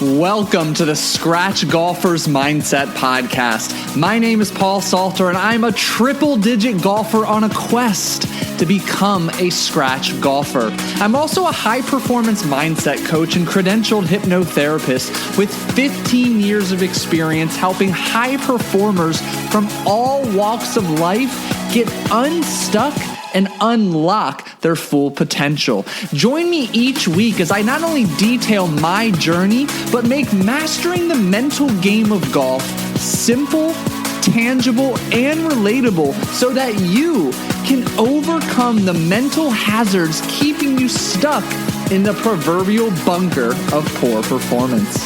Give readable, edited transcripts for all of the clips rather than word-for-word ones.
Welcome to the Scratch Golfer's Mindset Podcast. My name is Paul Salter, and I'm a triple-digit golfer on a quest to become a scratch golfer. I'm also a high-performance mindset coach and credentialed hypnotherapist with 15 years of experience helping high performers from all walks of life get unstuck and unlock their full potential. Join me each week as I not only detail my journey, but make mastering the mental game of golf simple, tangible, and relatable so that you can overcome the mental hazards keeping you stuck in the proverbial bunker of poor performance.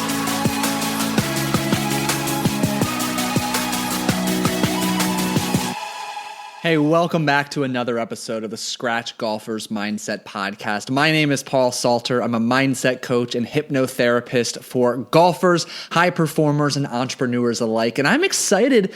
Hey, welcome back to another episode of the Scratch Golfer's Mindset Podcast. My name is Paul Salter. I'm a mindset coach and hypnotherapist for golfers, high performers, and entrepreneurs alike. And I'm excited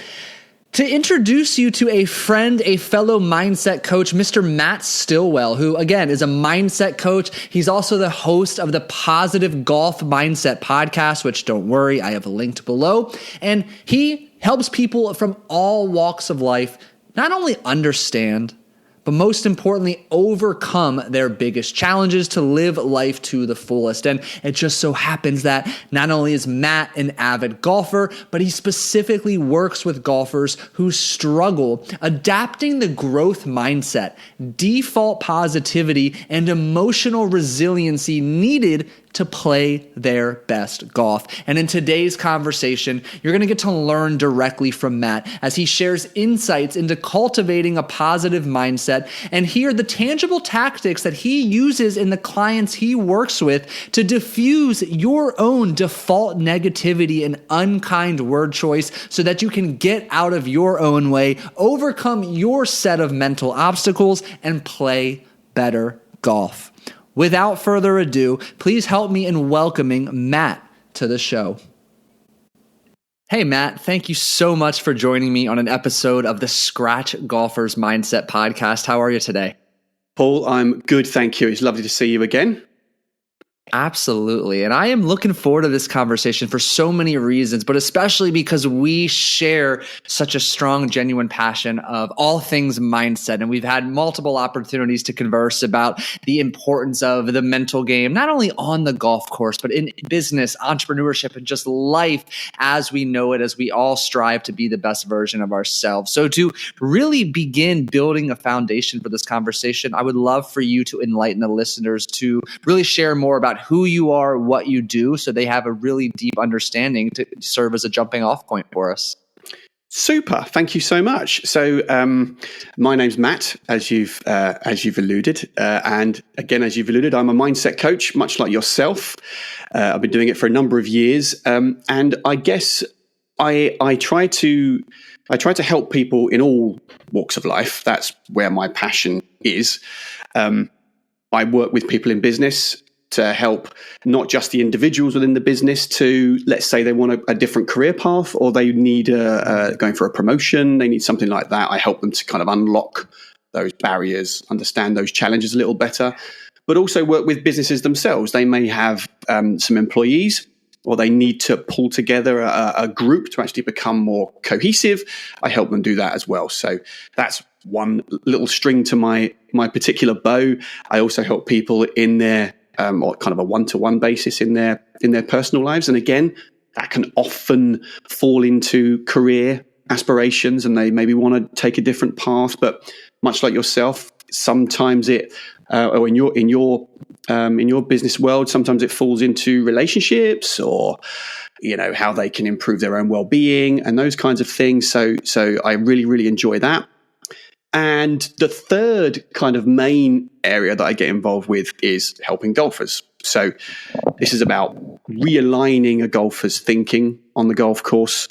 to introduce you to a friend, a fellow mindset coach, Mr. Matt Stilwell, who, again, is a mindset coach. He's also the host of the Positive Golf Mindset Podcast, which, don't worry, I have linked below. And he helps people from all walks of life not only understand, but most importantly, overcome their biggest challenges to live life to the fullest. And it just so happens that not only is Matt an avid golfer, but he specifically works with golfers who struggle adapting the growth mindset, default positivity, and emotional resiliency needed to play their best golf. And in today's conversation, you're going to get to learn directly from Matt as he shares insights into cultivating a positive mindset and hear the tangible tactics that he uses in the clients he works with to diffuse your own default negativity and unkind word choice so that you can get out of your own way, overcome your set of mental obstacles, and play better golf. Without further ado, please help me in welcoming Matt to the show. Hey, Matt, thank you so much for joining me on an episode of the Scratch Golfer's Mindset Podcast. How are you today? Paul, I'm good, thank you. It's lovely to see you again. Absolutely. And I am looking forward to this conversation for so many reasons, but especially because we share such a strong, genuine passion of all things mindset. And we've had multiple opportunities to converse about the importance of the mental game, not only on the golf course, but in business, entrepreneurship, and just life as we know it, as we all strive to be the best version of ourselves. So to really begin building a foundation for this conversation, I would love for you to enlighten the listeners to really share more about who you are, what you do, so they have a really deep understanding to serve as a jumping off point for us. Super. Thank you so much. So my name's Matt, as you've alluded. And again, as you've alluded, I'm a mindset coach, much like yourself. I've been doing it for a number of years. And I guess I try to help people in all walks of life. That's where my passion is. I work with people in business to help not just the individuals within the business to, let's say they want a different career path, or they need going for a promotion, they need something like that. I help them to kind of unlock those barriers, understand those challenges a little better, but also work with businesses themselves. They may have some employees, or they need to pull together a group to actually become more cohesive. I help them do that as well. So that's one little string to my particular bow. I also help people in their or kind of a one-to-one basis in their personal lives. And again, that can often fall into career aspirations, and they maybe want to take a different path. But much like yourself, sometimes it, or in your business world, sometimes it falls into relationships, or how they can improve their own well-being and those kinds of things. So I really, really enjoy that. And the third kind of main area that I get involved with is helping golfers. So this is about realigning a golfer's thinking on the golf course,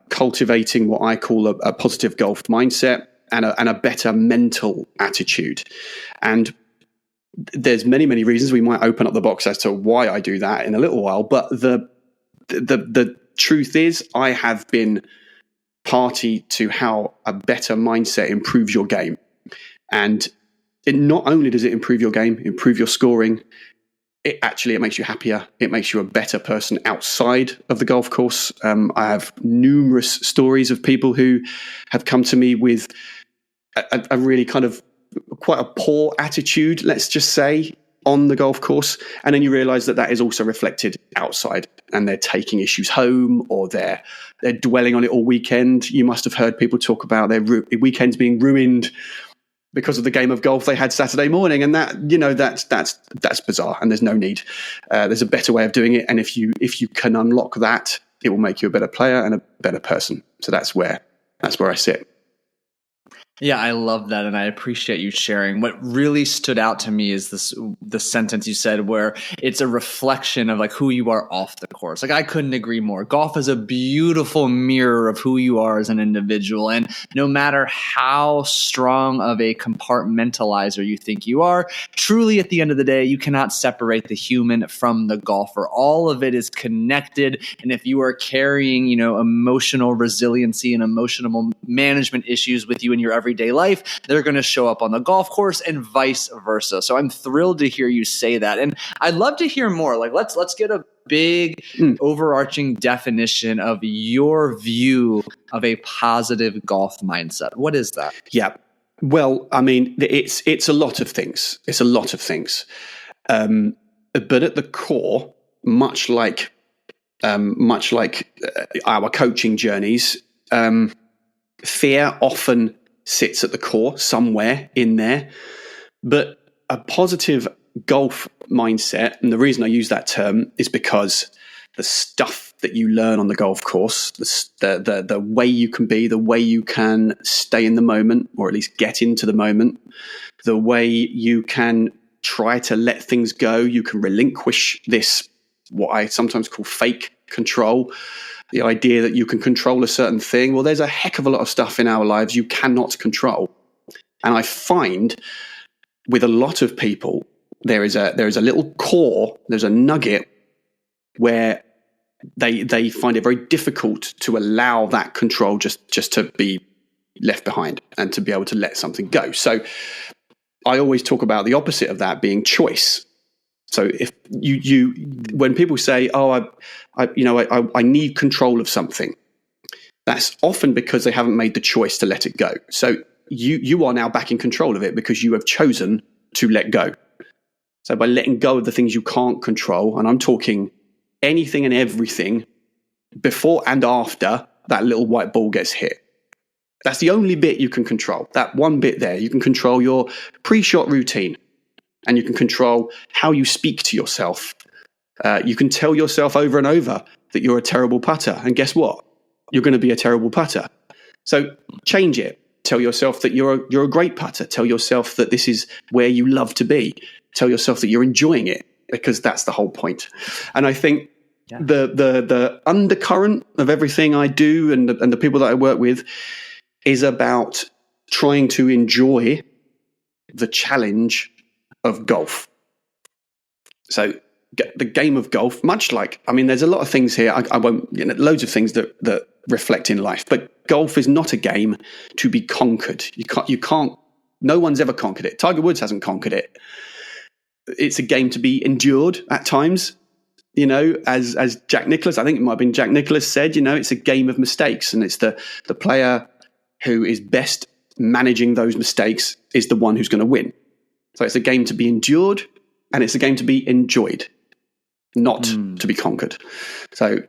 cultivating what I call a positive golf mindset and a better mental attitude. And there's many, many reasons. We might open up the box as to why I do that in a little while. But the truth is, I have been party to how a better mindset improves your game. And it not only does it improve your game, improve your scoring, it makes you happier. It makes you a better person outside of the golf course. I have numerous stories of people who have come to me with a really kind of quite a poor attitude, let's just say, on the golf course. And then you realize that is also reflected outside, and they're taking issues home, or they're dwelling on it all weekend. You must have heard people talk about their weekends being ruined because of the game of golf they had Saturday morning, and that's bizarre, and there's no need. There's a better way of doing it, and if you can unlock that, it will make you a better player and a better person. So that's where I sit. Yeah, I love that, and I appreciate you sharing. What really stood out to me is the sentence you said where it's a reflection of like who you are off the course. Like, I couldn't agree more. Golf is a beautiful mirror of who you are as an individual, and no matter how strong of a compartmentalizer you think you are, truly at the end of the day, you cannot separate the human from the golfer. All of it is connected, and if you are carrying, emotional resiliency and emotional management issues with you in your everyday life, they're going to show up on the golf course, and vice versa. So I'm thrilled to hear you say that, and I'd love to hear more. Like, let's get a big overarching definition of your view of a positive golf mindset. What is that? Yeah, well, I mean, it's a lot of things. It's a lot of things, but at the core, much like our coaching journeys, fear often sits at the core somewhere in there. But a positive golf mindset, and the reason I use that term is because the stuff that you learn on the golf course, the way you can be, the way you can stay in the moment, or at least get into the moment, the way you can try to let things go, you can relinquish this, what I sometimes call fake control. The idea that you can control a certain thing. Well, there's a heck of a lot of stuff in our lives you cannot control. And I find with a lot of people, there is a little core, there's a nugget where they find it very difficult to allow that control just to be left behind and to be able to let something go. So I always talk about the opposite of that being choice. So if when people say, "Oh, I need control of something," that's often because they haven't made the choice to let it go. So you are now back in control of it because you have chosen to let go. So by letting go of the things you can't control, and I'm talking anything and everything before and after that little white ball gets hit. That's the only bit you can control. That one bit there, you can control your pre-shot routine. And you can control how you speak to yourself. You can tell yourself over and over that you're a terrible putter. And guess what? You're going to be a terrible putter. So change it. Tell yourself that you're a great putter. Tell yourself that this is where you love to be. Tell yourself that you're enjoying it, because that's the whole point. And I think the undercurrent of everything I do and the people that I work with is about trying to enjoy the challenge of golf. So the game of golf, much like, I mean, there's a lot of things here. I won't, loads of things that reflect in life, but golf is not a game to be conquered. You can't, no one's ever conquered it. Tiger Woods hasn't conquered it. It's a game to be endured at times, as Jack Nicklaus, I think it might have been Jack Nicklaus said, it's a game of mistakes, and it's the player who is best managing those mistakes is the one who's going to win. So it's a game to be endured, and it's a game to be enjoyed, not to be conquered. So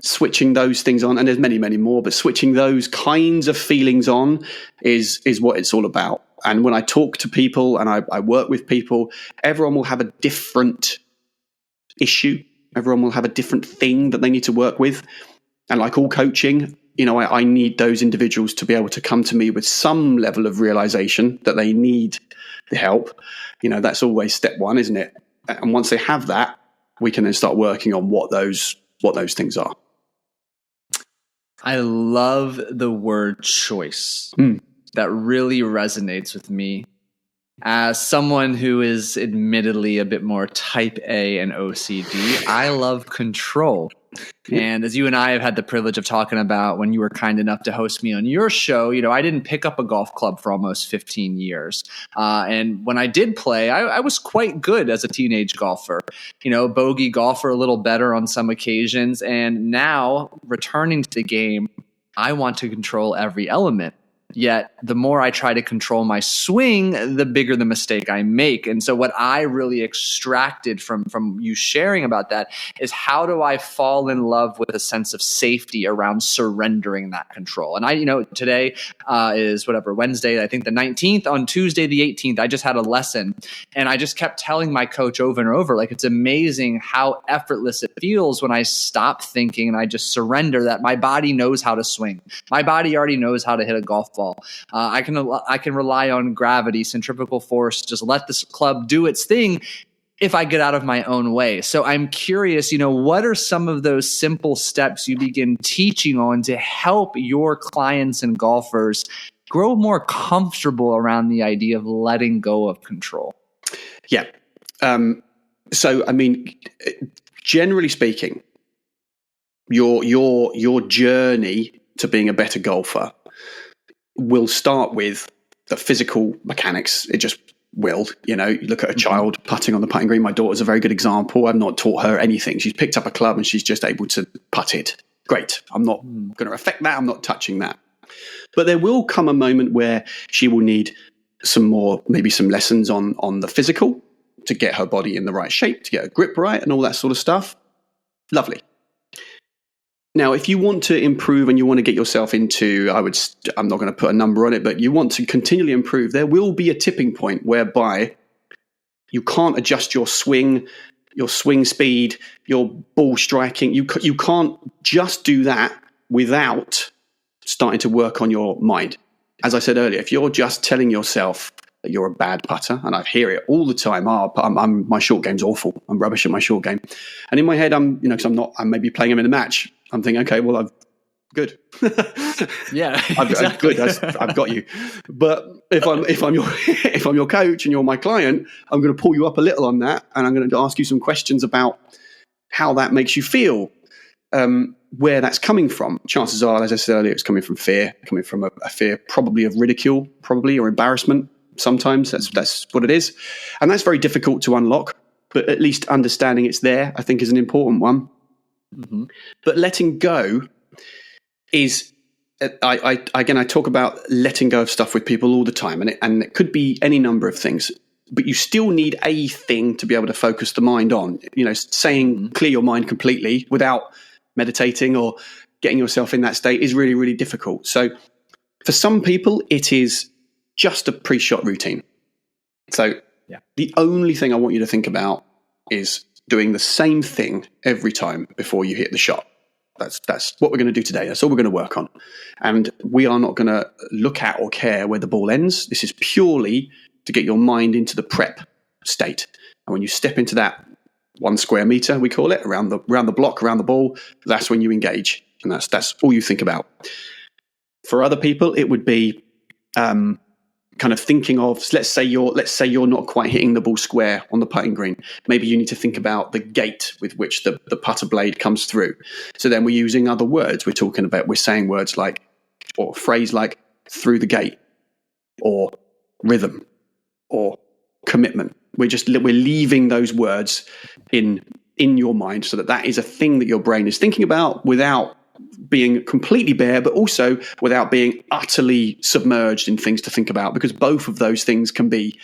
switching those things on, and there's many, many more, but switching those kinds of feelings on is what it's all about. And when I talk to people and I work with people, everyone will have a different issue. Everyone will have a different thing that they need to work with. And like all coaching, I need those individuals to be able to come to me with some level of realization that they need the help. That's always step one, isn't it? And once they have that, we can then start working on what those things are. I love the word choice. That really resonates with me. As someone who is admittedly a bit more type A and OCD, I love control. And as you and I have had the privilege of talking about when you were kind enough to host me on your show, I didn't pick up a golf club for almost 15 years. And when I did play, I was quite good as a teenage golfer, bogey golfer, a little better on some occasions. And now returning to the game, I want to control every element. Yet the more I try to control my swing, the bigger the mistake I make. And so what I really extracted from you sharing about that is, how do I fall in love with a sense of safety around surrendering that control? And today is Wednesday, I think the 19th. On Tuesday, the 18th, I just had a lesson, and I just kept telling my coach over and over, it's amazing how effortless it feels when I stop thinking and I just surrender that my body knows how to swing. My body already knows how to hit a golf ball. I can rely on gravity, centrifugal force, just let this club do its thing if I get out of my own way. So I'm curious, what are some of those simple steps you begin teaching on to help your clients and golfers grow more comfortable around the idea of letting go of control? Yeah. Generally speaking, your journey to being a better golfer will start with the physical mechanics. It just will. You look at a child putting on the putting green. My daughter's a very good example. I've not taught her anything. She's picked up a club and she's just able to putt it. Great. I'm not going to affect that. I'm not touching that. But there will come a moment where she will need maybe some lessons on the physical to get her body in the right shape, to get her grip right and all that sort of stuff. Lovely. Now, if you want to improve and you want to get yourself into, I'm not going to put a number on it, but you want to continually improve, there will be a tipping point whereby you can't adjust your swing speed, your ball striking. You can't just do that without starting to work on your mind. As I said earlier, if you're just telling yourself that you're a bad putter, and I hear it all the time, my short game's awful. I'm rubbish at my short game. And in my head, I'm maybe playing him in a match. I'm thinking, okay, well, I'm good. Yeah, I'm good. I've got you. But if I'm your coach and you're my client, I'm going to pull you up a little on that, and I'm going to ask you some questions about how that makes you feel, where that's coming from. Chances are, as I said earlier, it's coming from fear, coming from a fear probably of ridicule, or embarrassment. Sometimes that's what it is, and that's very difficult to unlock. But at least understanding it's there, I think, is an important one. Mm-hmm. But letting go is, I talk about letting go of stuff with people all the time, and it could be any number of things. But you still need a thing to be able to focus the mind on. Saying clear your mind completely without meditating or getting yourself in that state is really, really difficult. So for some people, it is just a pre-shot routine. So the only thing I want you to think about is doing the same thing every time before you hit the shot. That's what we're going to do today. That's all we're going to work on. And we are not going to look at or care where the ball ends. This is purely to get your mind into the prep state. And when you step into that 1 square meter, we call it, around the block, around the ball, that's when you engage. And that's all you think about. For other people, it would be kind of thinking of, let's say you're not quite hitting the ball square on the putting green. Maybe you need to think about the gait with which the putter blade comes through. So then we're using other words. We're saying words like, or a phrase like through the gate, or rhythm, or commitment. We're leaving those words in your mind so that is a thing that your brain is thinking about without being completely bare, but also without being utterly submerged in things to think about, because both of those things can be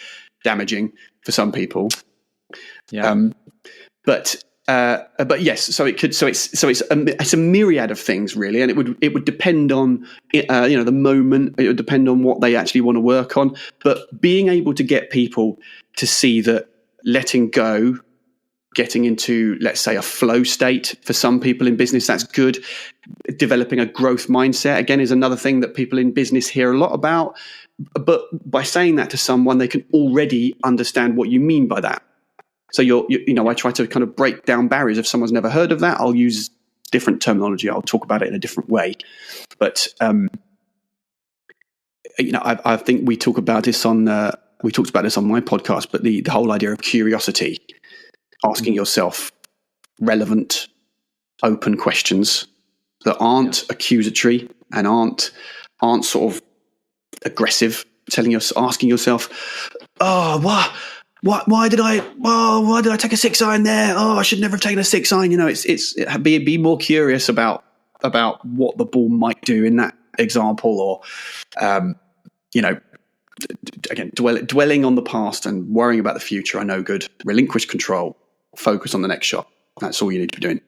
damaging for some people. Yeah. But yes, so it's a myriad of things really, and it would depend on the moment. It would depend on what they actually want to work on. But being able to get people to see that letting go, getting into, let's say, a flow state for some people in business, that's good. Developing a growth mindset, again, is another thing that people in business hear a lot about. But by saying that to someone, they can already understand what you mean by that. So I try to kind of break down barriers. If someone's never heard of that, I'll use different terminology. I'll talk about it in a different way. But I think we talked about this on my podcast. But the whole idea of curiosity, asking yourself relevant, open questions that aren't accusatory and aren't sort of aggressive, asking yourself, oh, why did I take a 6 iron there? Oh, I should never have taken a 6 iron. Be more curious about what the ball might do in that example, or again, dwelling on the past and worrying about the future are no good. Relinquish control, focus on the next shot. That's all you need to be doing.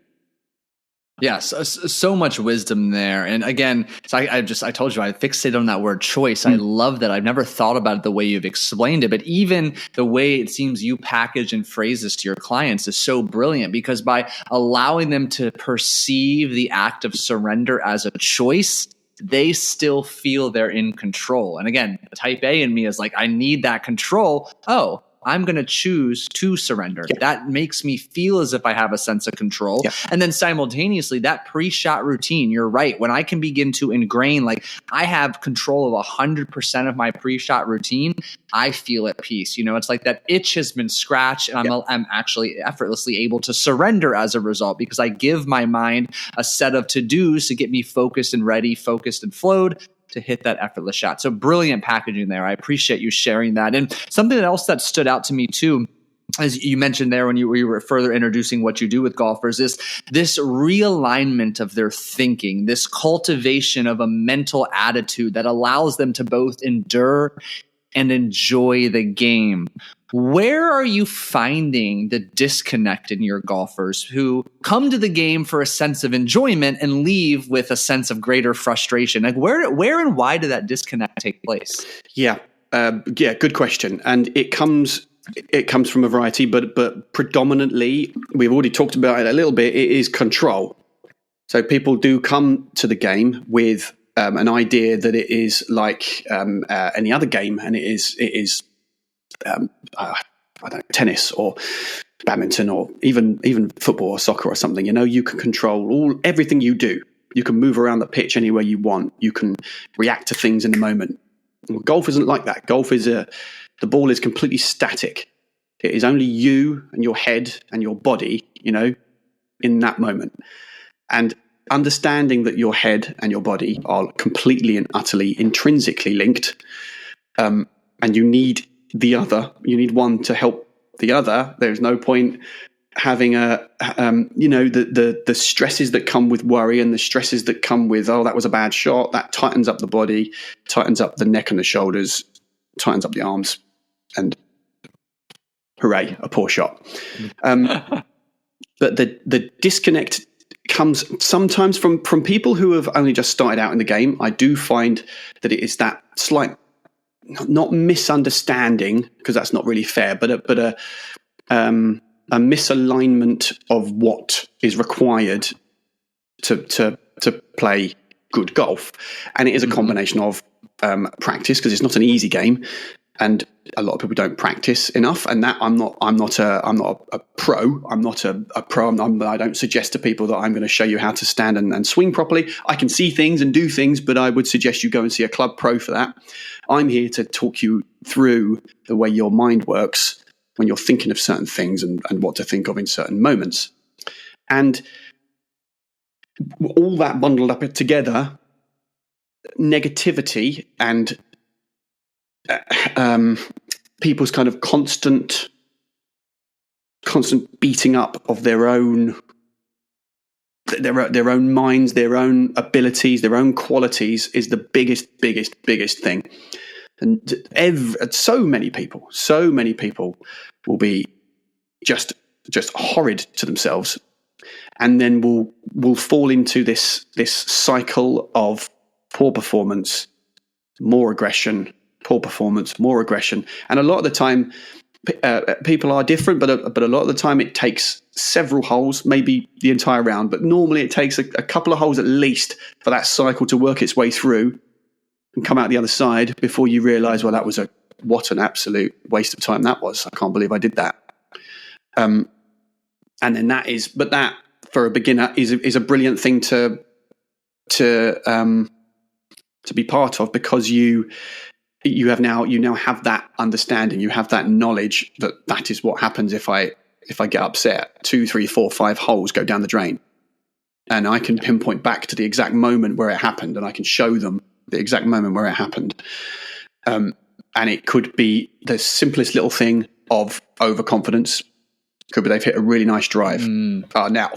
Yes, so much wisdom there. And again, so I told you, I fixated on that word choice. I love that. I've never thought about it the way you've explained it, but even the way it seems you package and phrase this to your clients is so brilliant, because by allowing them to perceive the act of surrender as a choice, they still feel they're in control. And again, type A in me is like, I need that control. Oh, I'm going to choose to surrender. Yeah. That makes me feel as if I have a sense of control. Yeah. And then simultaneously, that pre-shot routine, you're right. When I can begin to ingrain, like I have control of 100% of my pre-shot routine, I feel at peace. It's like that itch has been scratched, and I'm actually effortlessly able to surrender as a result, because I give my mind a set of to-dos to get me focused and ready, focused and flowed to hit that effortless shot. So brilliant packaging there. I appreciate you sharing that. And something else that stood out to me too, as you mentioned there when you were further introducing what you do with golfers, is this realignment of their thinking, this cultivation of a mental attitude that allows them to both endure and enjoy the game. Where are you finding the disconnect in your golfers who come to the game for a sense of enjoyment and leave with a sense of greater frustration? Like where and why did that disconnect take place? Yeah, good question. And it comes from a variety, but predominantly, we've already talked about it a little bit, it is control. So people do come to the game with an idea that it is like any other game, and it is I don't know, tennis or badminton or even football or soccer or something. You can control everything you do. You can move around the pitch anywhere you want. You can react to things in the moment. Well, golf isn't like that. Golf is the ball is completely static. It is only you and your head and your body, in that moment. And understanding that your head and your body are completely and utterly intrinsically linked, and you need the other. You need one to help the other. There's no point having the stresses that come with worry and the stresses that come with, oh, that was a bad shot. That tightens up the body, tightens up the neck and the shoulders, tightens up the arms, and hooray, a poor shot. But the disconnect comes sometimes from people who have only just started out in the game. I do find that it is that slight, not misunderstanding, because that's not really fair, but a misalignment of what is required to play good golf. And it is a combination of practice, because it's not an easy game, and a lot of people don't practice enough. And that I'm not a pro. I'm not a pro. I don't suggest to people that I'm going to show you how to stand and swing properly. I can see things and do things, but I would suggest you go and see a club pro for that. I'm here to talk you through the way your mind works when you're thinking of certain things and what to think of in certain moments. And all that bundled up together, negativity and people's kind of constant beating up of their own minds, their own abilities, their own qualities is the biggest thing. And so many people will be just horrid to themselves, and then will fall into this cycle of poor performance, more aggression, poor performance, more aggression. And a lot of the time, people are different, but a lot of the time it takes several holes, maybe the entire round, but normally it takes a couple of holes at least for that cycle to work its way through and come out the other side before you realize, well, what an absolute waste of time that was. I can't believe I did that. And then that for a beginner is a brilliant thing to be part of, because you now have that understanding, you have that knowledge that is what happens if I get upset. 2, 3, 4, 5 holes go down the drain. and I can pinpoint back to the exact moment where it happened, and I can show them the exact moment where it happened. And it could be the simplest little thing of overconfidence. Could be they've hit a really nice drive. Now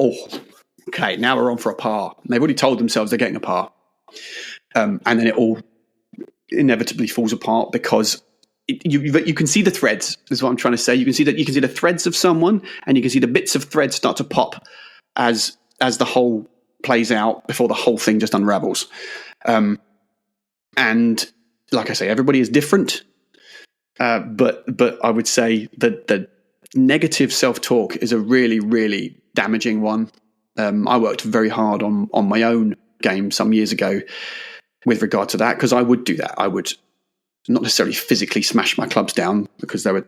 we're on for a par. They've already told themselves they're getting a par. And then it all inevitably falls apart because you can see the threads, is what I'm trying to say. You can see the threads of someone, and you can see the bits of thread start to pop as the whole plays out before the whole thing just unravels. And like I say, everybody is different. But I would say that the negative self-talk is a really, really damaging one. I worked very hard on my own game some years ago with regard to that, because I would do that. I would not necessarily physically smash my clubs down because they were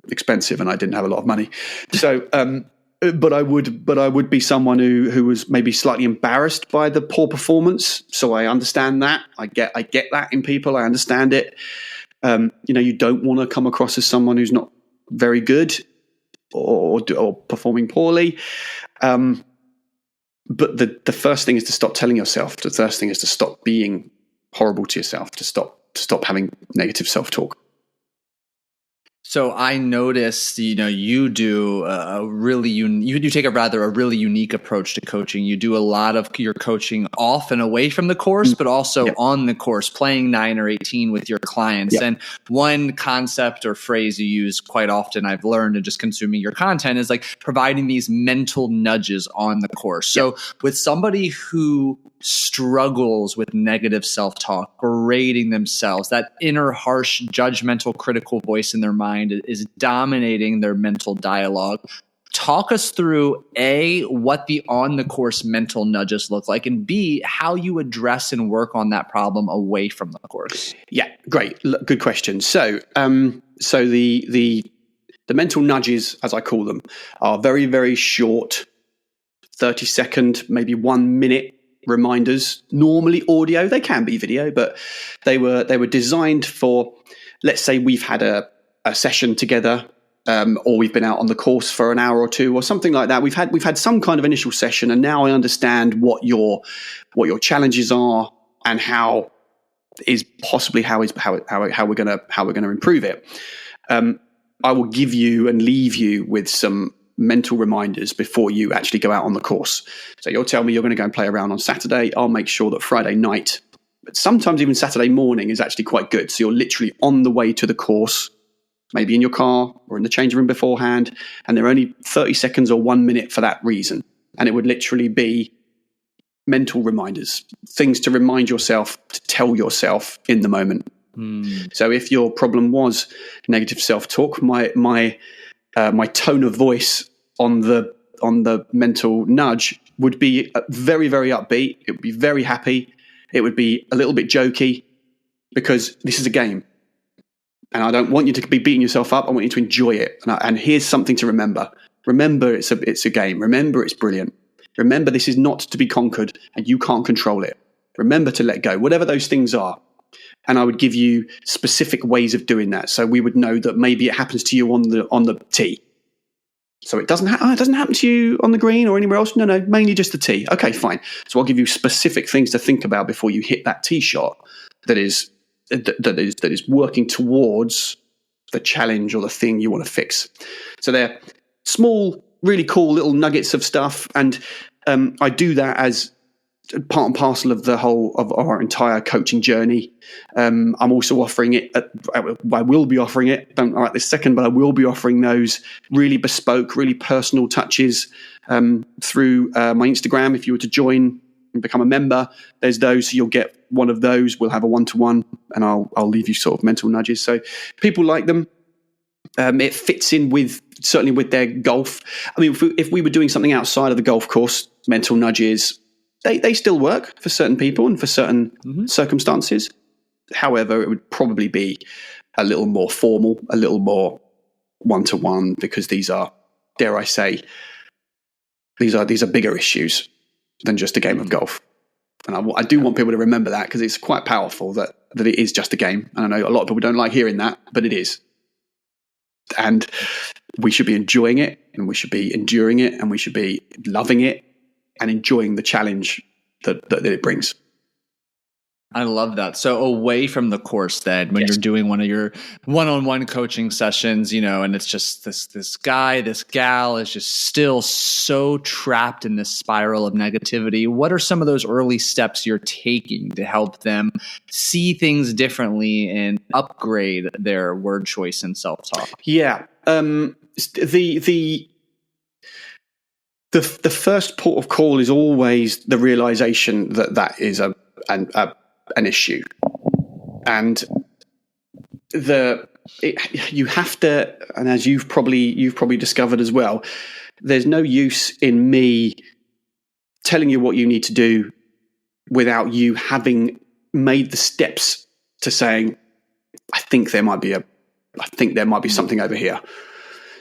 expensive and I didn't have a lot of money. So, but I would be someone who was maybe slightly embarrassed by the poor performance. So I understand that. I get that in people. I understand it. You don't want to come across as someone who's not very good or performing poorly. But the first thing is to stop telling yourself. The first thing is to stop being horrible to yourself, to stop having negative self-talk. So I noticed, you do you take a really unique approach to coaching. You do a lot of your coaching off and away from the course, but also on the course, playing 9 or 18 with your clients. Yep. And one concept or phrase you use quite often, I've learned in just consuming your content, is like providing these mental nudges on the course. So with somebody who struggles with negative self-talk, berating themselves, that inner harsh, judgmental, critical voice in their mind is dominating their mental dialogue. Talk us through A, what the on the course mental nudges look like, and B, how you address and work on that problem away from the course. Yeah, great. Good question. So the mental nudges, as I call them, are very, very short, 30-second, maybe 1 minute reminders, normally audio. They can be video, but they were designed for, let's say we've had a session together, or we've been out on the course for an hour or two or something like that. We've had some kind of initial session, and now I understand what your challenges are and how we're going to improve it. I will give you and leave you with some mental reminders before you actually go out on the course. So you'll tell me you're going to go and play around on Saturday. I'll make sure that Friday night, but sometimes even Saturday morning, is actually quite good. So you're literally on the way to the course, maybe in your car or in the change room beforehand, and there are only 30 seconds or 1 minute for that reason. And it would literally be mental reminders, things to remind yourself, to tell yourself in the moment. So if your problem was negative self-talk, my tone of voice on the mental nudge would be very, very upbeat. It would be very happy. It would be a little bit jokey, because this is a game. And I don't want you to be beating yourself up. I want you to enjoy it. And here's something to remember. Remember, it's a game. Remember, it's brilliant. Remember, this is not to be conquered and you can't control it. Remember to let go, whatever those things are. And I would give you specific ways of doing that. So we would know that maybe it happens to you on the tee. So it doesn't happen to you on the green or anywhere else. No, mainly just the tee. Okay, fine. So I'll give you specific things to think about before you hit that tee shot that is working towards the challenge or the thing you want to fix. So they're small, really cool little nuggets of stuff, and I do that as part and parcel of the whole of our entire coaching journey. I'm also offering it. I will be offering it. Don't know at this second, but I will be offering those really bespoke, really personal touches through my Instagram. If you were to join and become a member, there's those. So you'll get one of those. We'll have a 1-to-1, and I'll leave you sort of mental nudges. So people like them. It fits in certainly with their golf. I mean, if we were doing something outside of the golf course, mental nudges, they still work for certain people and for certain circumstances. However, it would probably be a little more formal, a little more 1-to-1, because these are, dare I say, these are bigger issues than just a game of golf. And I do want people to remember that, because it's quite powerful that it is just a game. And I know a lot of people don't like hearing that, but it is. And we should be enjoying it, and we should be enduring it, and we should be loving it. and enjoying the challenge that it brings. I love that. So away from the course then, when you're doing one of your one-on-one coaching sessions, and it's just this guy, this gal is just still so trapped in this spiral of negativity. What are some of those early steps you're taking to help them see things differently and upgrade their word choice and self-talk? Yeah. The first port of call is always the realization that is an issue, and you have to, and as you've probably discovered as well, there's no use in me telling you what you need to do without you having made the steps to saying, I think there might be something over here.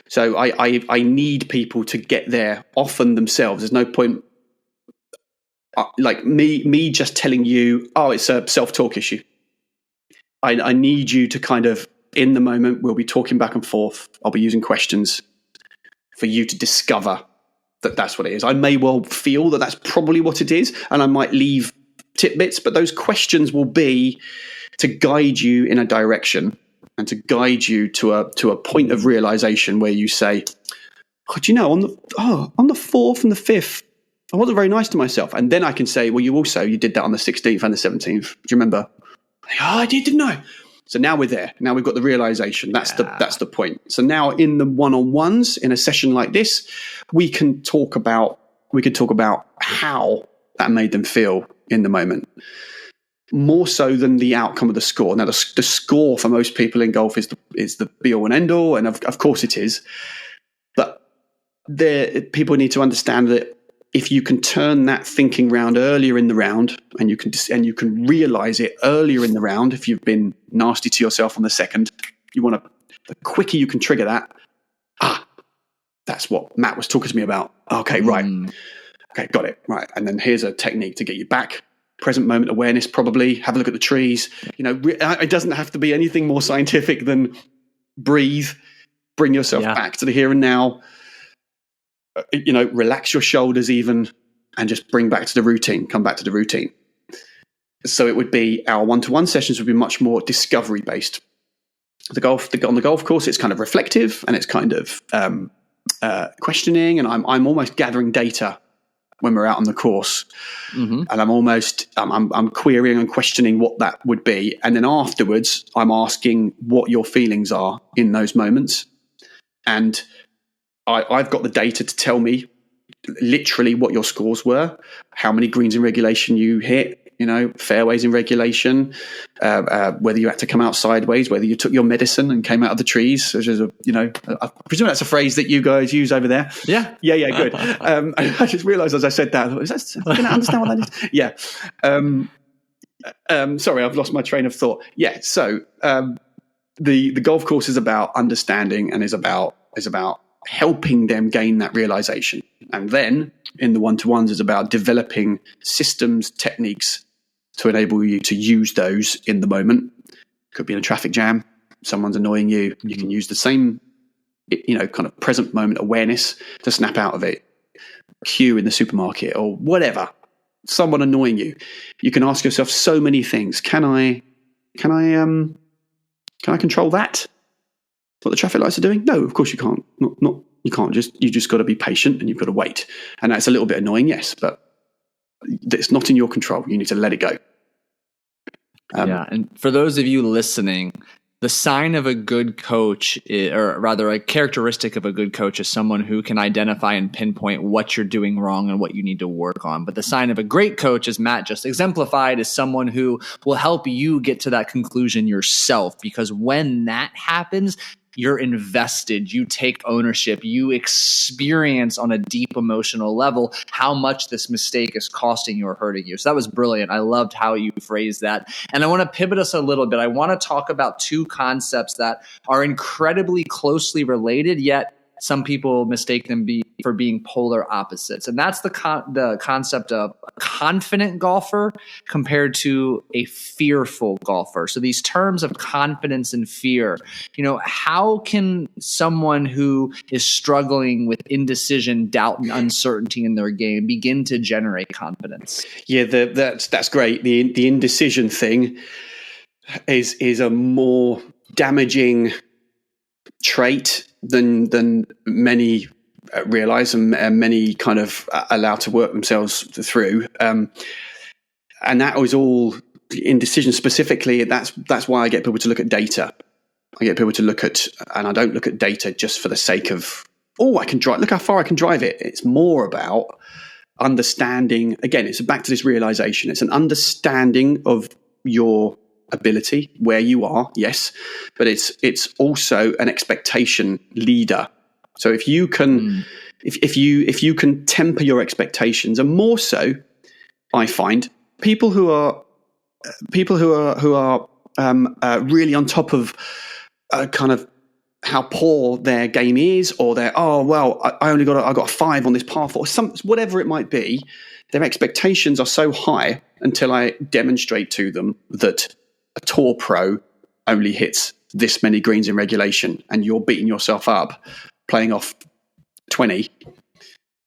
So I need people to get there often themselves. There's no point like me just telling you, oh, it's a self-talk issue. I need you to kind of, in the moment, we'll be talking back and forth. I'll be using questions for you to discover that that's what it is. I may well feel that that's probably what it is, and I might leave tidbits, but those questions will be to guide you in a direction and to guide you to a point of realization where you say, oh, do you know, on the 4th and the 5th, I wasn't very nice to myself. And then I can say, well, you did that on the 16th and the 17th. Do you remember? Oh, I did, didn't I? So now we're there. Now we've got the realization. That's the point. So now in the one-on-ones, in a session like this, we can talk about how that made them feel in the moment, more so than the outcome of the score. Now the score for most people in golf is the be all and end all, and of course it is. But people need to understand that if you can turn that thinking round earlier in the round, and you can realize it earlier in the round, if you've been nasty to yourself on the second, the quicker you can trigger that. That's what Matt was talking to me about. Okay, right. Okay, got it. Right. And then here's a technique to get you back. Present moment awareness, probably. Have a look at the trees. It doesn't have to be anything more scientific than breathe, bring yourself back to the here and now. Relax your shoulders even, and just come back to the routine. So it would be, our one-to-one sessions would be much more discovery based. On the golf course, it's kind of reflective, and it's kind of questioning, and I'm almost gathering data when we're out on the course. Mm-hmm. And I'm querying and questioning what that would be. And then afterwards, I'm asking what your feelings are in those moments. And I've got the data to tell me literally what your scores were, how many greens in regulation you hit, fairways in regulation, whether you had to come out sideways, whether you took your medicine and came out of the trees, which is I presume that's a phrase that you guys use over there. Yeah, good. I just realised as I said that, I can understand what that is. Yeah. Sorry, I've lost my train of thought. Yeah. So the golf course is about understanding and is about helping them gain that realization. And then in the one-to-ones is about developing systems, techniques to enable you to use those in the moment. Could be in a traffic jam, someone's annoying you. You can use the same, kind of present moment awareness to snap out of it. Queue in the supermarket or whatever, someone annoying you. You can ask yourself so many things. Can I control that? What the traffic lights are doing? No, of course you can't. You can't. You just got to be patient, and you've got to wait. And that's a little bit annoying, yes, but it's not in your control. You need to let it go. And for those of you listening, the sign of a good coach, or rather a characteristic of a good coach, is someone who can identify and pinpoint what you're doing wrong and what you need to work on. But the sign of a great coach, as Matt just exemplified, is someone who will help you get to that conclusion yourself. Because when that happens, you're invested, you take ownership, you experience on a deep emotional level how much this mistake is costing you or hurting you. So that was brilliant. I loved how you phrased that. And I want to pivot us a little bit. I want to talk about two concepts that are incredibly closely related, yet some people mistake them for being polar opposites. And that's the concept of a confident golfer compared to a fearful golfer. So these terms of confidence and fear, how can someone who is struggling with indecision, doubt, and uncertainty in their game begin to generate confidence? Yeah, that's great. The indecision thing is a more damaging trait than many realize and many kind of allow to work themselves through. And that was all indecision specifically. That's why I get people to look at data. I get people to look at, and I don't look at data just for the sake of, I can drive, look how far I can drive it. It's more about understanding. Again, it's back to this realization. It's an understanding of your ability, where you are, yes, but it's also an expectation leader. So if you can, if you can temper your expectations, and more so, I find people who are really on top of kind of how poor their game is, or they're I got a 5 on this par 4, whatever it might be. Their expectations are so high until I demonstrate to them that a tour pro only hits this many greens in regulation, and you're beating yourself up playing off 20,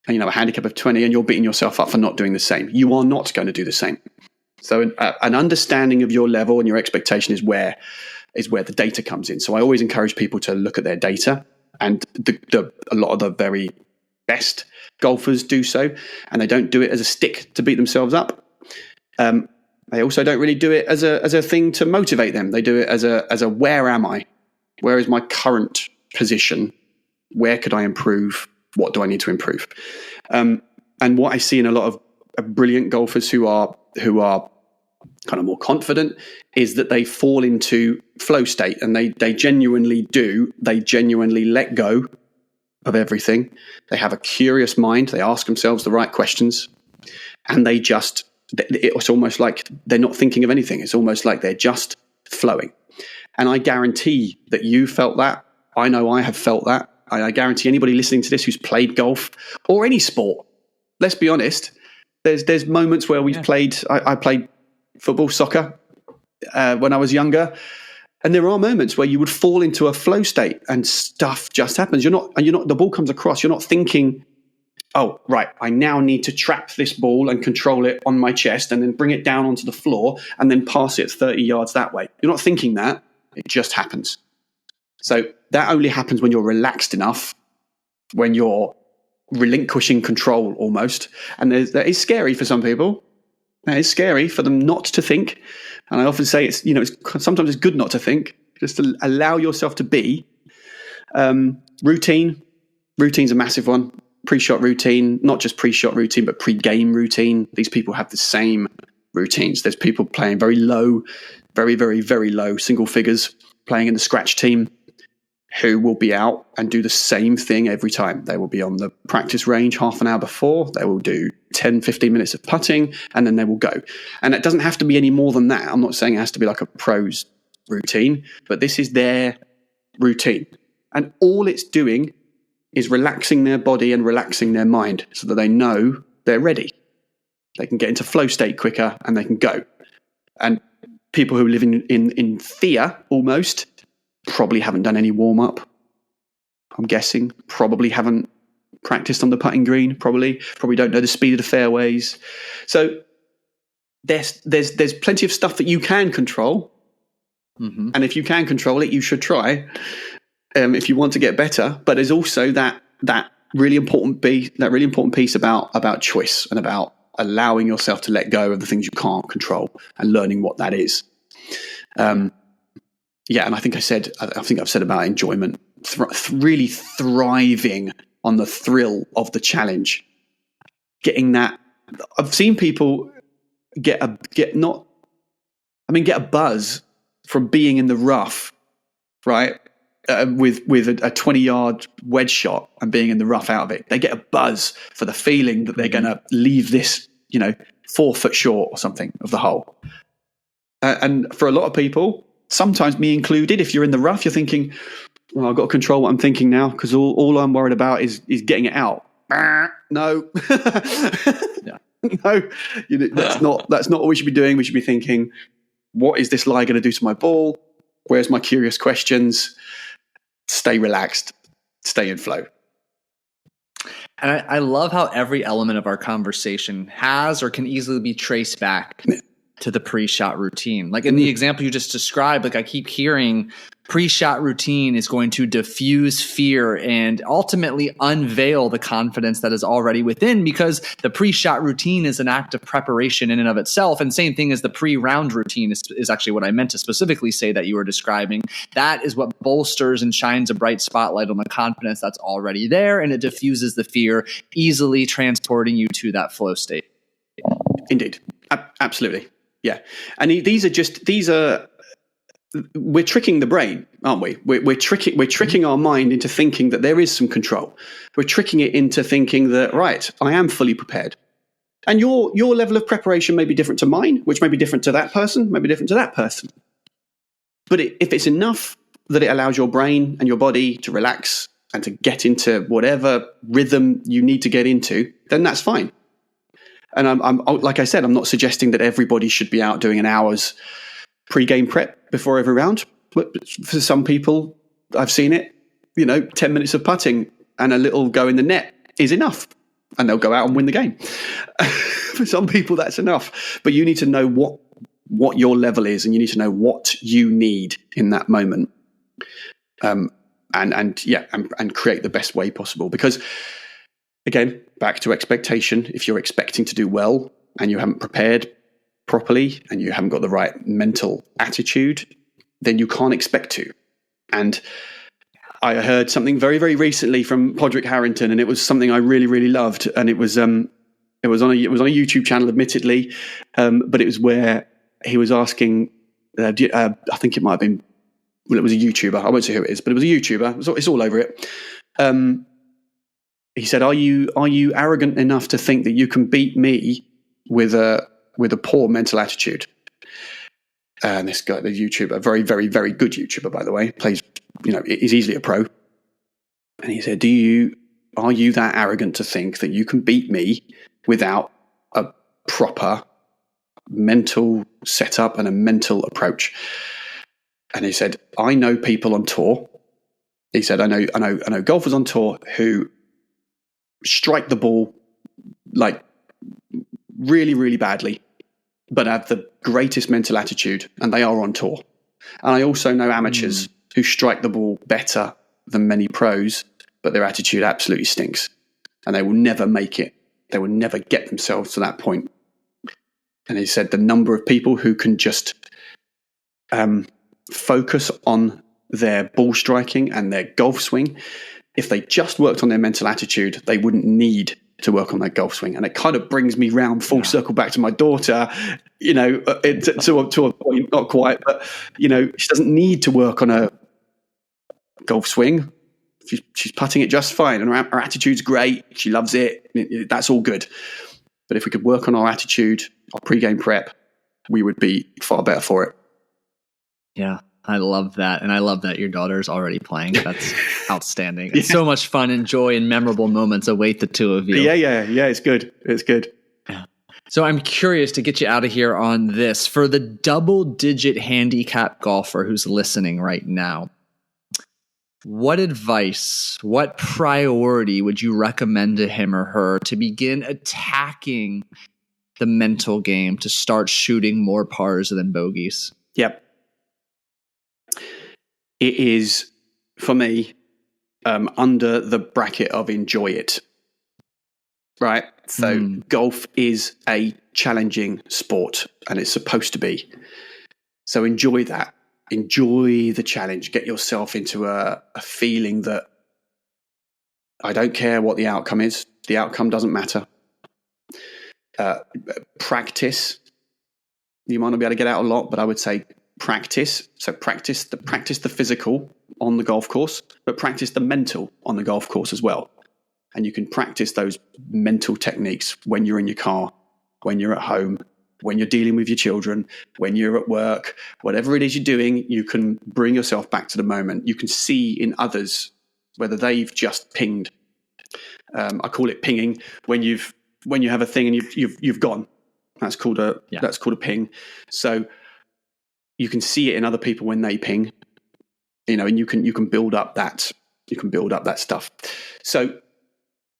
and a handicap of 20, and you're beating yourself up for not doing the same. You are not going to do the same. So an understanding of your level and your expectation is where the data comes in. So I always encourage people to look at their data, and a lot of the very best golfers do so, and they don't do it as a stick to beat themselves up. They also don't really do it as a thing to motivate them. They do it as a where am I? Where is my current position? Where could I improve? What do I need to improve? And what I see in a lot of brilliant golfers who are kind of more confident is that they fall into flow state, and they genuinely let go of everything. They have a curious mind. They ask themselves the right questions, and it's almost like they're not thinking of anything. It's almost like they're just flowing. And I guarantee that you felt that. I know I have felt that. I guarantee anybody listening to this who's played golf or any sport, let's be honest, there's moments where we've played, I played football, soccer when I was younger. And there are moments where you would fall into a flow state and stuff just happens. The ball comes across. You're not thinking, oh, right, I now need to trap this ball and control it on my chest and then bring it down onto the floor and then pass it 30 yards that way. You're not thinking that. It just happens. So that only happens when you're relaxed enough, when you're relinquishing control almost. And that is scary for some people. That is scary for them not to think. And I often say it's sometimes it's good not to think, just to allow yourself to be. Routine's a massive one. Pre-shot routine, not just pre-shot routine, but pre-game routine. These people have the same routines. There's people playing very low, very, very, very low single figures, playing in the scratch team, who will be out and do the same thing every time. They will be on the practice range half an hour before. They will do 10, 15 minutes of putting, and then they will go. And it doesn't have to be any more than that. I'm not saying it has to be like a pro's routine, but this is their routine. And all it's doing is relaxing their body and relaxing their mind so that they know they're ready. They can get into flow state quicker and they can go. And people who live in fear almost probably haven't done any warm-up. I'm guessing probably haven't practiced on the putting green, probably don't know the speed of the fairways. So there's plenty of stuff that you can control. Mm-hmm. And if you can control it, you should try. If you want to get better, but there's also that really important piece about choice and about allowing yourself to let go of the things you can't control and learning what that is. And I think I've said about enjoyment, really thriving on the thrill of the challenge, getting that. I've seen people get a buzz from being in the rough, right? With a 20-yard wedge shot and being in the rough out of it. They get a buzz for the feeling that they're going to leave this, 4 foot short or something of the hole. And for a lot of people, sometimes me included, if you're in the rough, you're thinking, Well, I've got to control what I'm thinking now because all I'm worried about is getting it out. No. Yeah. No, that's not what we should be doing. We should be thinking, what is this lie going to do to my ball? Where's my curious questions? Stay relaxed, stay in flow. And I love how every element of our conversation has or can easily be traced back to the pre-shot routine. Like in the example you just described, like I keep hearing pre-shot routine is going to diffuse fear and ultimately unveil the confidence that is already within, because the pre-shot routine is an act of preparation in and of itself. And same thing as the pre-round routine is actually what I meant to specifically say that you were describing. That is what bolsters and shines a bright spotlight on the confidence that's already there, and it diffuses the fear, easily transporting you to that flow state. Indeed. Absolutely. Yeah. And we're tricking the brain, aren't we? We're tricking our mind into thinking that there is some control. We're tricking it into thinking that, right, I am fully prepared. And your level of preparation may be different to mine, which may be different to that person, may be different to that person. But if it's enough that it allows your brain and your body to relax and to get into whatever rhythm you need to get into, then that's fine. And I'm like I said, I'm not suggesting that everybody should be out doing an hour's pre-game prep before every round. But for some people, I've seen it, 10 minutes of putting and a little go in the net is enough. And they'll go out and win the game. For some people, that's enough. But you need to know what your level is, and you need to know what you need in that moment. And create the best way possible. Because again, back to expectation. If you're expecting to do well and you haven't prepared properly and you haven't got the right mental attitude, then you can't expect to. And I heard something very, very recently from Podrick Harrington, and it was something I really, really loved. And it was on a YouTube channel, admittedly, but it was where he was asking. I think it might have been. Well, it was a YouTuber. I won't say who it is, but it was a YouTuber. It's all over it. He said, "Are you arrogant enough to think that you can beat me with a poor mental attitude?" And this guy, the YouTuber, a very, very, very good YouTuber, by the way, plays, is easily a pro. And he said, are you that arrogant to think that you can beat me without a proper mental setup and a mental approach? And he said, I know people on tour. He said, I know golfers on tour who strike the ball like really, really badly, but have the greatest mental attitude, and they are on tour. And I also know amateurs who strike the ball better than many pros, but their attitude absolutely stinks, and they will never make it. They will never get themselves to that point. And he said the number of people who can just focus on their ball striking and their golf swing, if they just worked on their mental attitude, they wouldn't need to work on that golf swing. And it kind of brings me round full circle back to my daughter, to a point, not quite, but, she doesn't need to work on a golf swing. She's putting it just fine, and her attitude's great. She loves it. That's all good. But if we could work on our attitude, our pre-game prep, we would be far better for it. Yeah. I love that. And I love that your daughter's already playing. That's outstanding. It's so much fun and joy and memorable moments await the two of you. Yeah. It's good. It's good. Yeah. So I'm curious to get you out of here on this. For the double-digit handicap golfer who's listening right now, what advice, what priority would you recommend to him or her to begin attacking the mental game to start shooting more pars than bogeys? Yep. It is, for me, under the bracket of enjoy it. Right? So golf is a challenging sport, and it's supposed to be. So enjoy that. Enjoy the challenge. Get yourself into a feeling that I don't care what the outcome is. The outcome doesn't matter. Practice. You might not be able to get out a lot, but I would say practice. So practice the physical on the golf course, but practice the mental on the golf course as well. And you can practice those mental techniques when you're in your car, when you're at home, when you're dealing with your children, when you're at work, whatever it is you're doing, you can bring yourself back to the moment. You can see in others whether they've just pinged. I call it pinging when you have a thing and you've gone. That's called a ping. So you can see it in other people when they ping, and you can build up that stuff. So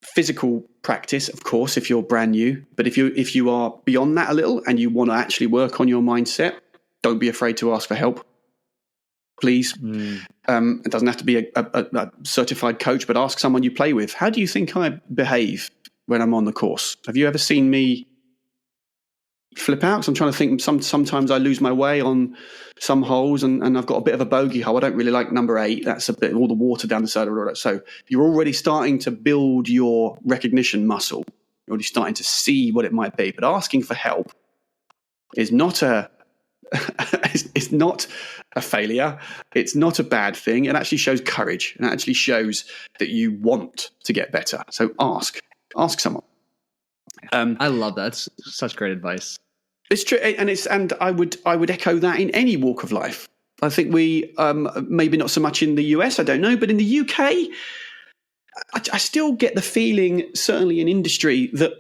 physical practice, of course, if you're brand new, but if you are beyond that a little and you want to actually work on your mindset, don't be afraid to ask for help. Please. It doesn't have to be a certified coach, but ask someone you play with. How do you think I behave when I'm on the course? Have you ever seen me flip out? 'Cause I'm trying to think. Sometimes I lose my way on some holes, and I've got a bit of a bogey hole. I don't really like number 8. That's a bit all the water down the side of it. So you're already starting to build your recognition muscle. You're already starting to see what it might be. But asking for help is not it's not a failure. It's not a bad thing. It actually shows courage, and it actually shows that you want to get better. So ask someone. I love that. It's such great advice. It's true, and I would echo that in any walk of life. I think we maybe not so much in the US, I don't know, but in the UK, I still get the feeling, certainly in industry, that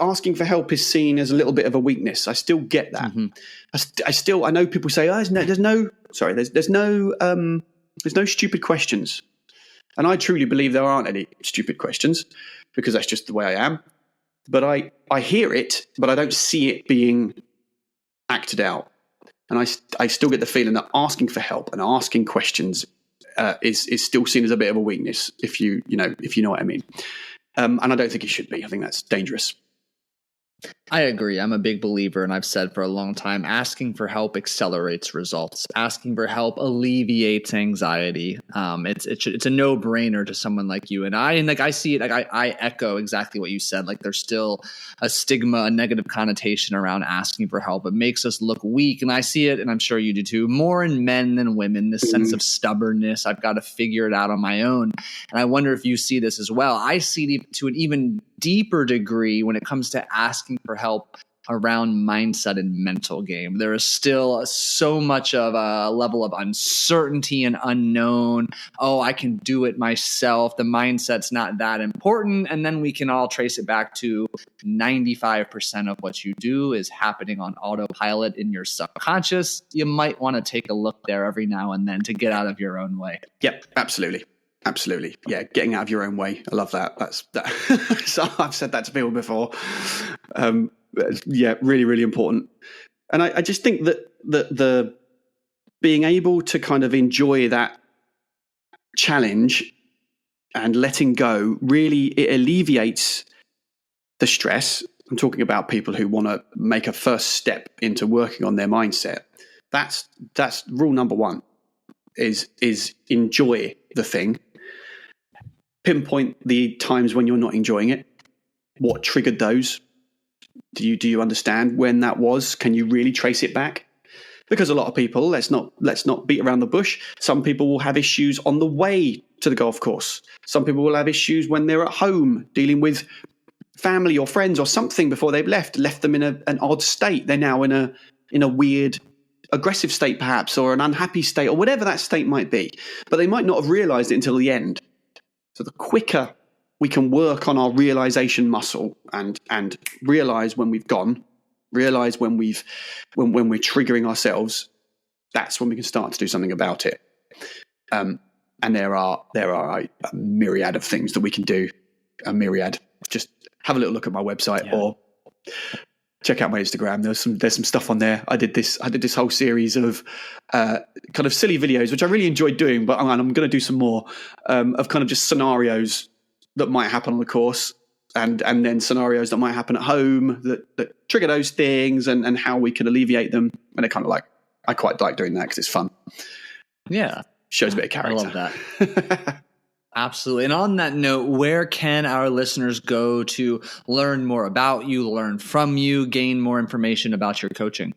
asking for help is seen as a little bit of a weakness. I still get that. Mm-hmm. I know people say, "Oh, there's no stupid questions," and I truly believe there aren't any stupid questions because that's just the way I am. But I hear it, but I don't see it being acted out. And I still get the feeling that asking for help and asking questions is still seen as a bit of a weakness, if you know what I mean. And I don't think it should be. I think that's dangerous. I agree. I'm a big believer, and I've said for a long time, asking for help accelerates results. Asking for help alleviates anxiety. It's a no-brainer to someone like you and I. And like I see it, like I echo exactly what you said. Like there's still a stigma, a negative connotation around asking for help. It makes us look weak, and I see it, and I'm sure you do too, more in men than women. This sense of stubbornness. I've got to figure it out on my own. And I wonder if you see this as well. I see it to an even deeper degree when it comes to asking for help around mindset and mental game. There is still so much of a level of uncertainty and unknown. Oh, I can do it myself. The mindset's not that important. And then we can all trace it back to 95% of what you do is happening on autopilot in your subconscious. You might want to take a look there every now and then to get out of your own way. Yep, absolutely. Absolutely. Yeah, getting out of your own way. I love that. That's that. So I've said that to people before. Yeah, really, really important. And I just think that the being able to kind of enjoy that challenge and letting go, really, it alleviates the stress. I'm talking about people who want to make a first step into working on their mindset. That's rule number 1 is enjoy the thing. Pinpoint the times when you're not enjoying it. What triggered those? Do you understand when that was? Can you really trace it back? Because a lot of people, let's not beat around the bush. Some people will have issues on the way to the golf course. Some people will have issues when they're at home dealing with family or friends or something before they've left them in an odd state. They're now in a weird aggressive state perhaps, or an unhappy state, or whatever that state might be. But they might not have realized it until the end. So the quicker we can work on our realization muscle and realize when we've gone, realize when we're triggering ourselves, that's when we can start to do something about it. And there are a myriad of things that we can do. A myriad. Just have a little look at my website or check out my Instagram. There's some stuff on there. I did this whole series of kind of silly videos, which I really enjoyed doing, but I'm going to do some more of kind of just scenarios that might happen on the course, and then scenarios that might happen at home that trigger those things, and how we can alleviate them. And it kind of I quite like doing that because it's fun. Yeah, shows a bit of character. I love that. Absolutely. And on that note, where can our listeners go to learn more about you, learn from you, gain more information about your coaching?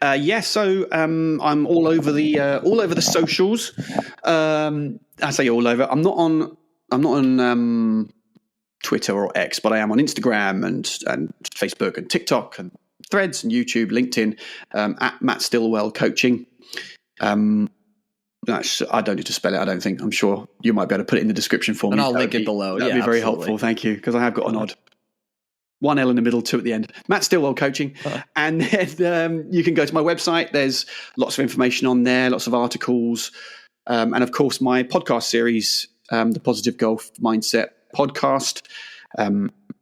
So I'm all over the socials. I say all over. I'm not on Twitter or X, but I am on Instagram and Facebook and TikTok and Threads and YouTube, LinkedIn, at Matt Stilwell Coaching. I don't need to spell it, I don't think. I'm sure you might be able to put it in the description for me. And I'll link it below. That'd be very helpful. Thank you, because I have got an odd 1 L in the middle, 2 at the end. Matt Stilwell Coaching. And then you can go to my website. There's lots of information on there, lots of articles. And of course, my podcast series, the Positive Golf Mindset Podcast.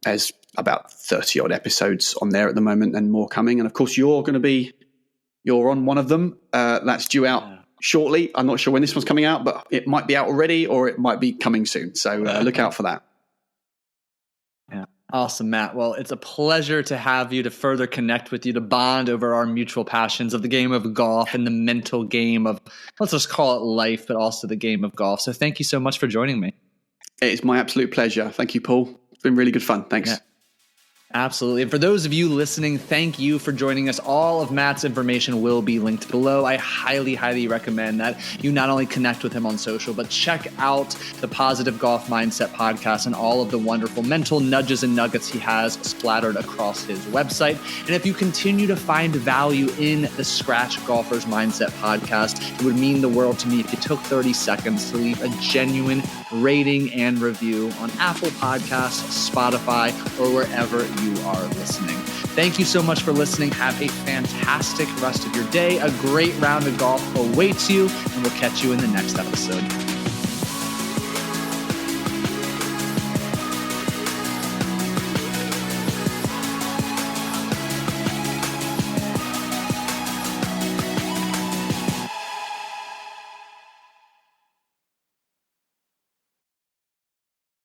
There's about 30 odd episodes on there at the moment and more coming. And of course, you're on one of them. That's due out shortly. I'm not sure when this one's coming out, but it might be out already or it might be coming soon. So look out for that. Yeah. Awesome, Matt. Well, it's a pleasure to have you, to further connect with you, to bond over our mutual passions of the game of golf and the mental game of, let's just call it life, but also the game of golf. So thank you so much for joining me. It's my absolute pleasure. Thank you, Paul. It's been really good fun. Thanks. Yeah. Absolutely. And for those of you listening, thank you for joining us. All of Matt's information will be linked below. I highly, highly recommend that you not only connect with him on social, but check out the Positive Golf Mindset podcast and all of the wonderful mental nudges and nuggets he has splattered across his website. And if you continue to find value in the Scratch Golfers Mindset podcast, it would mean the world to me if you took 30 seconds to leave a genuine rating and review on Apple Podcasts, Spotify, or wherever you are listening. Thank you so much for listening. Have a fantastic rest of your day. A great round of golf awaits you, and we'll catch you in the next episode.